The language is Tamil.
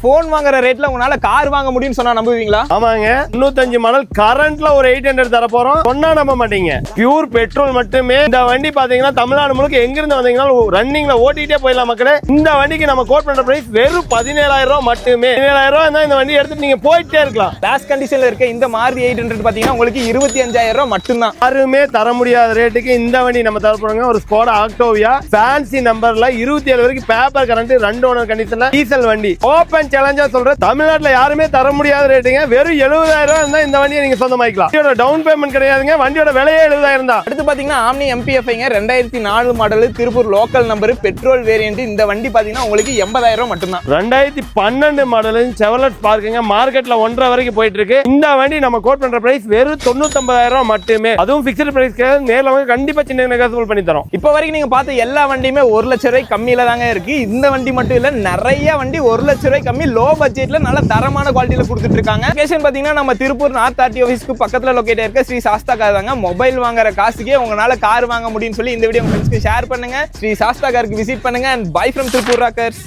போன் வாங்குற ரேட்ல உங்களால கார் வாங்க முடியும்னு சொன்னா நம்புவீங்களா? ஆமாங்க, 95 மாடல் கரண்ட்ல ஒரு 800 தர போறோம். சொன்னா நம்ப மாட்டீங்க. பியூர் பெட்ரோல் மட்டுமே. இந்த வண்டி பாத்தீங்கன்னா தமிழ்நாடு முழுக்க எங்க இருந்து வந்தீங்கன்னா ரன்னிங்ல ஓட்டிட்டே போயிடலாம் மக்களே. இந்த வண்டிக்கு நம்ம கோட் பண்ற பிரைஸ் வெறும் 17,000 ரூபாய் மட்டுமே. 17,000 ரூபாய் தான் இந்த வண்டி எடுத்துட்டு நீங்க போயிட்டே இருக்கலாம். கிளாஸ் கண்டிஷன்ல இருக்க இந்த மாருதி 800 பாத்தீங்கன்னா உங்களுக்கு 25,000 ரூபாய் மட்டும்தான். யாருமே தர முடியாத ரேட்டுக்கு இந்த வண்டி நம்ம தர போறோங்க. ஒரு ஸ்கோடா ஆக்டோவியா ஃபேன்சி நம்பர்ல 27 வரைக்கும் பேப்பர் கரண்ட் 2 ஓனர் கண்டிஷன்ல டீசல் வண்டி. ஓபன் சேலஞ்சா சொல்றேன், தமிழ்நாட்டுல யாருமே தர முடியாத ரேட்டுங்க. வெறும் 70,000 ரூபாய் இருந்தா இந்த வண்டியை நீங்க சொந்தமாக்கலாம். வண்டியோட டவுன் பேமெண்ட் கிடையாதுங்க. வண்டியோட விலையே 70,000 தான். அடுத்து பாத்தீங்கன்னா ஆம்னி MPFங்க 2004 model Tiruppur local number petrol variant. இந்த வண்டி பாத்தீங்கன்னா உங்களுக்கு 80,000 ரூபாய் மட்டும்தான். 2012 மாடல் செவலட் பார்க்குங்க மார்க்கெட்ல 1.5 வரைக்கும் போயிட்டு இருக்கு. இந்த வண்டி நம்ம கோட் பண்ற பிரைஸ் வெறும் 99,000 ரூபாய் மட்டுமே. அதுவும் பிக்ஸ்ட் பிரைஸ் கிடையாது. நேர்ல வாங்க கண்டிப்பா சின்ன நெகோசியபிள் பண்ணி தரோம். இப்போ வரைக்கும் நீங்க பார்த்த எல்லா வண்டியுமே 1 லட்சம் ரூபாய் கம்மியில தாங்க இருக்கு. இந்த வண்டி மட்டும் இல்ல, நிறைய வண்டி 1 லட்சம் ரூபாய் கம்மி லோ பட்ஜெட்ல நல்ல தரமான குவாலிட்டியில கொடுத்துட்டு இருக்காங்க. லொகேஷன் பாத்தீங்கன்னா நம்ம திருப்பூர் நார்த் ஆர்டி ஆஃபீஸ்க்கு பக்கத்துல லொகேட் இருக்க ஸ்ரீ சாஸ்தா கார் தாங்க. மொபைல் வாங்குற காசுக்கே உங்களால கார் வாங்க முடியும்னு சொல்லி இந்த வீடியோ உங்க ஃப்ரெண்ட்ஸ்க்கு ஷேர் பண்ணுங்க. ஸ்ரீ சாஸ்தா காருக்கு விசிட் பண்ணுங்க. And by from Tiruppur Rockers.